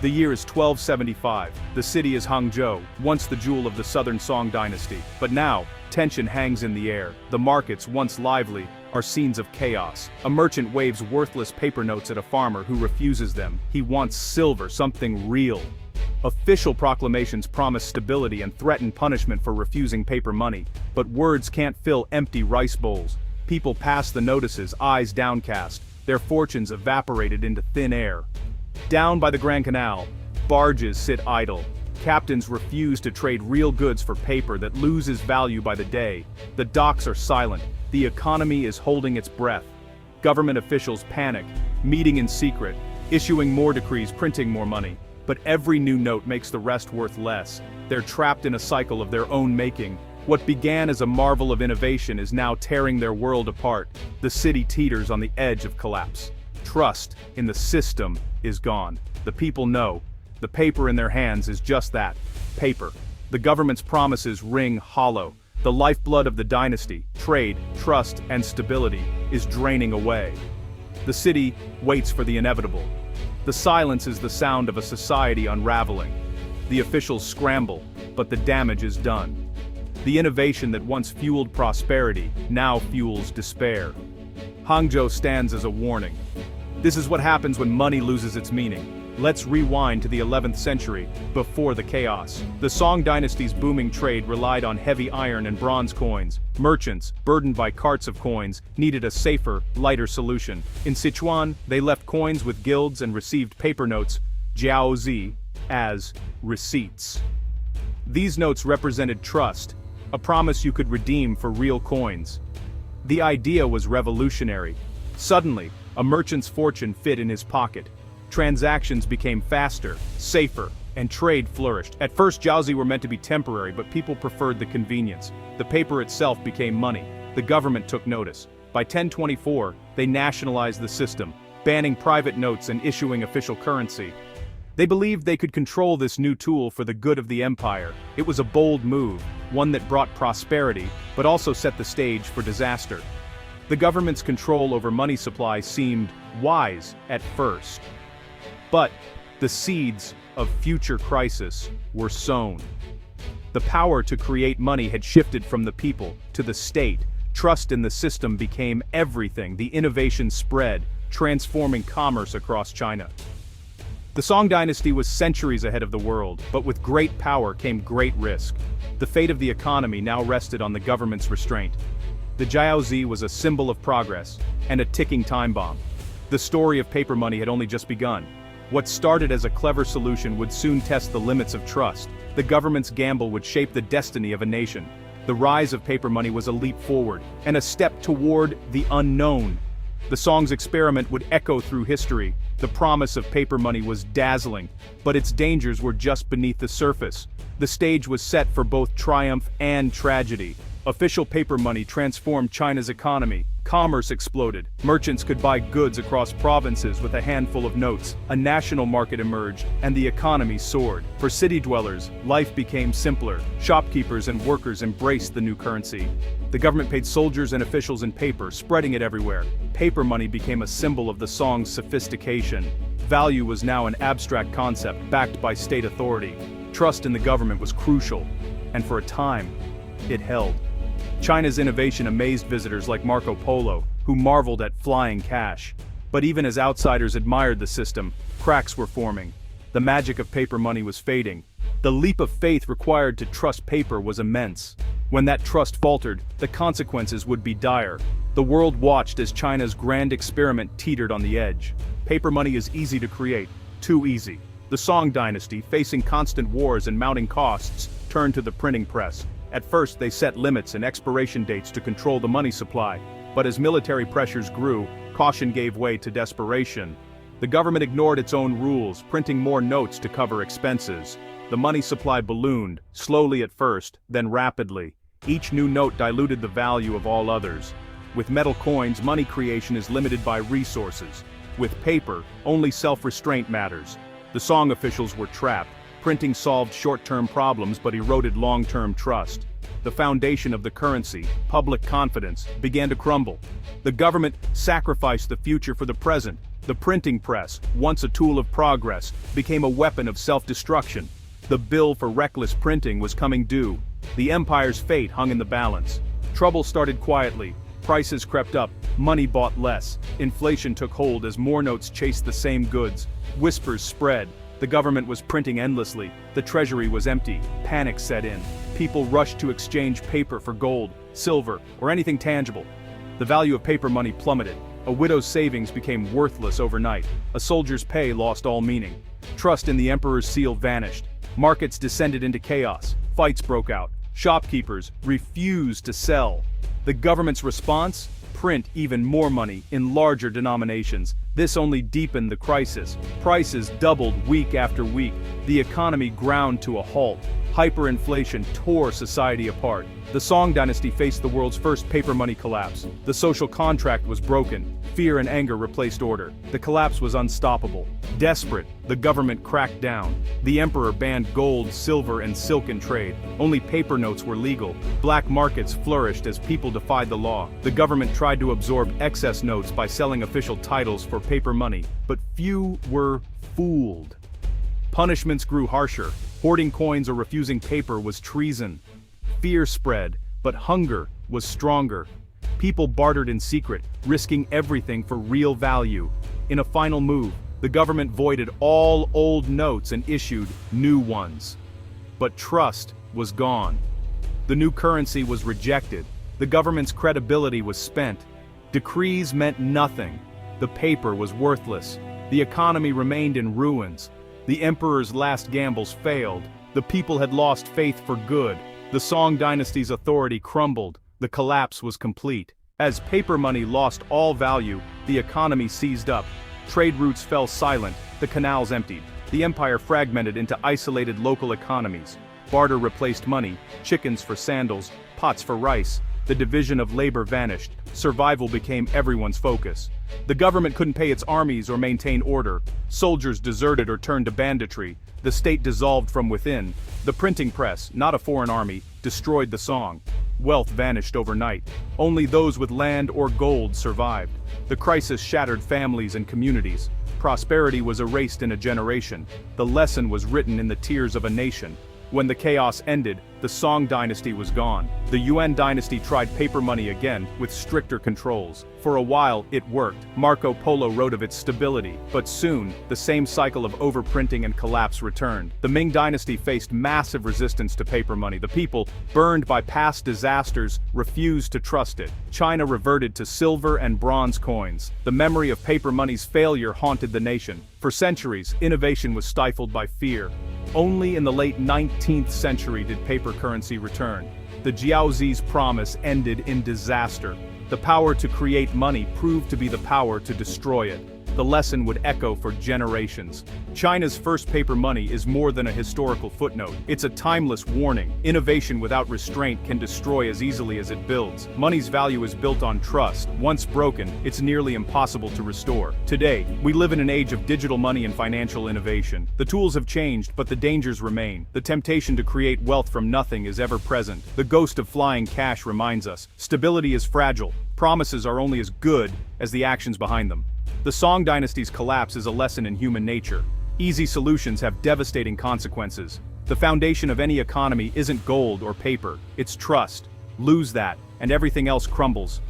The year is 1275. The city is Hangzhou, once the jewel of the southern Song dynasty. But now, tension hangs in the air. The markets, once lively, are scenes of chaos. A merchant waves worthless paper notes at a farmer who refuses them. He wants silver, something real. Official proclamations promise stability and threaten punishment for refusing paper money. But words can't fill empty rice bowls. People pass the notices, eyes downcast. Their fortunes evaporated into thin air. Down by the Grand Canal, barges sit idle. Captains refuse to trade real goods for paper that loses value by the day. The docks are silent. The economy is holding its breath. Government officials panic, meeting in secret, issuing more decrees, printing more money. But every new note makes the rest worth less. They're trapped in a cycle of their own making. What began as a marvel of innovation is now tearing their world apart. The city teeters on the edge of collapse. Trust in the system is gone. The people know. The paper in their hands is just that, paper. The government's promises ring hollow. The lifeblood of the dynasty, trade, trust, and stability, is draining away. The city waits for the inevitable. The silence is the sound of a society unraveling. The officials scramble, but the damage is done. The innovation that once fueled prosperity now fuels despair. Hangzhou stands as a warning. This is what happens when money loses its meaning. Let's rewind to the 11th century, before the chaos. The Song dynasty's booming trade relied on heavy iron and bronze coins. Merchants, burdened by carts of coins, needed a safer, lighter solution. In Sichuan, they left coins with guilds and received paper notes, jiaozi, as receipts. These notes represented trust, a promise you could redeem for real coins. The idea was revolutionary. Suddenly, a merchant's fortune fit in his pocket. Transactions became faster, safer, and trade flourished. At first, jiaozi were meant to be temporary, but people preferred the convenience. The paper itself became money. The government took notice. By 1024, they nationalized the system, banning private notes and issuing official currency. They believed they could control this new tool for the good of the empire. It was a bold move, one that brought prosperity, but also set the stage for disaster. The government's control over money supply seemed wise at first. But the seeds of future crisis were sown. The power to create money had shifted from the people to the state. Trust in the system became everything. The innovation spread, transforming commerce across China. The Song dynasty was centuries ahead of the world, but with great power came great risk. The fate of the economy now rested on the government's restraint. The jiaozi was a symbol of progress, and a ticking time bomb. The story of paper money had only just begun. What started as a clever solution would soon test the limits of trust. The government's gamble would shape the destiny of a nation. The rise of paper money was a leap forward, and a step toward the unknown. The Song's experiment would echo through history. The promise of paper money was dazzling, but its dangers were just beneath the surface. The stage was set for both triumph and tragedy. Official paper money transformed China's economy. Commerce exploded. Merchants could buy goods across provinces with a handful of notes. A national market emerged, and the economy soared. For city dwellers, life became simpler. Shopkeepers and workers embraced the new currency. The government paid soldiers and officials in paper, spreading it everywhere. Paper money became a symbol of the Song's sophistication. Value was now an abstract concept backed by state authority. Trust in the government was crucial, and for a time, it held. China's innovation amazed visitors like Marco Polo, who marveled at flying cash. But even as outsiders admired the system, cracks were forming. The magic of paper money was fading. The leap of faith required to trust paper was immense. When that trust faltered, the consequences would be dire. The world watched as China's grand experiment teetered on the edge. Paper money is easy to create, too easy. The Song dynasty, facing constant wars and mounting costs, turned to the printing press. At first, they set limits and expiration dates to control the money supply, but as military pressures grew, caution gave way to desperation. The government ignored its own rules, printing more notes to cover expenses. The money supply ballooned, slowly at first, then rapidly. Each new note diluted the value of all others. With metal coins, money creation is limited by resources. With paper, only self-restraint matters. The Song officials were trapped. Printing solved short-term problems but eroded long-term trust. The foundation of the currency, public confidence, began to crumble. The government sacrificed the future for the present, The printing press, once a tool of progress, became a weapon of self-destruction. The bill for reckless printing was coming due. The empire's fate hung in the balance. Trouble started quietly. Prices crept up, money bought less. Inflation took hold as more notes chased the same goods. Whispers spread. The government was printing endlessly. The treasury was empty. Panic set in. People rushed to exchange paper for gold, silver, or anything tangible. The value of paper money plummeted. A widow's savings became worthless overnight. A soldier's pay lost all meaning. Trust in the emperor's seal vanished. Markets descended into chaos. Fights broke out. Shopkeepers refused to sell. The government's response? Print even more money in larger denominations. This only deepened the crisis. Prices doubled week after week. The economy ground to a halt. Hyperinflation tore society apart. The Song Dynasty faced the world's first paper money collapse. The social contract was broken. Fear and anger replaced order. The collapse was unstoppable. Desperate, the government cracked down. The emperor banned gold, silver, and silken trade. Only paper notes were legal. Black markets flourished as people defied the law. The government tried to absorb excess notes by selling official titles for paper money, but few were fooled. Punishments grew harsher. Hoarding coins or refusing paper was treason. Fear spread, but hunger was stronger. People bartered in secret, risking everything for real value. In a final move, the government voided all old notes and issued new ones. But trust was gone. The new currency was rejected. The government's credibility was spent. Decrees meant nothing. The paper was worthless. The economy remained in ruins. The emperor's last gambles failed. The people had lost faith for good. The Song Dynasty's authority crumbled. The collapse was complete. As paper money lost all value, the economy seized up. Trade routes fell silent. The canals emptied. The empire fragmented into isolated local economies. Barter replaced money, chickens for sandals, pots for rice. The division of labor vanished. Survival became everyone's focus. The government couldn't pay its armies or maintain order. Soldiers deserted or turned to banditry. The state dissolved from within. The printing press, not a foreign army, destroyed the song. Wealth vanished overnight. Only those with land or gold survived. The crisis shattered families and communities. Prosperity was erased in a generation. The lesson was written in the tears of a nation. When the chaos ended, the Song Dynasty was gone. The Yuan Dynasty tried paper money again, with stricter controls. For a while, it worked. Marco Polo wrote of its stability. But soon, the same cycle of overprinting and collapse returned. The Ming Dynasty faced massive resistance to paper money. The people, burned by past disasters, refused to trust it. China reverted to silver and bronze coins. The memory of paper money's failure haunted the nation. For centuries, innovation was stifled by fear. Only in the late 19th century did paper currency return. The Jiaozi's promise ended in disaster. The power to create money proved to be the power to destroy it. The lesson would echo for generations. China's first paper money is more than a historical footnote. It's a timeless warning. Innovation without restraint can destroy as easily as it builds. Money's value is built on trust. Once broken, it's nearly impossible to restore. Today, we live in an age of digital money and financial innovation. The tools have changed, but the dangers remain. The temptation to create wealth from nothing is ever present. The ghost of flying cash reminds us. Stability is fragile. Promises are only as good as the actions behind them. The Song Dynasty's collapse is a lesson in human nature. Easy solutions have devastating consequences. The foundation of any economy isn't gold or paper, it's trust. Lose that, and everything else crumbles.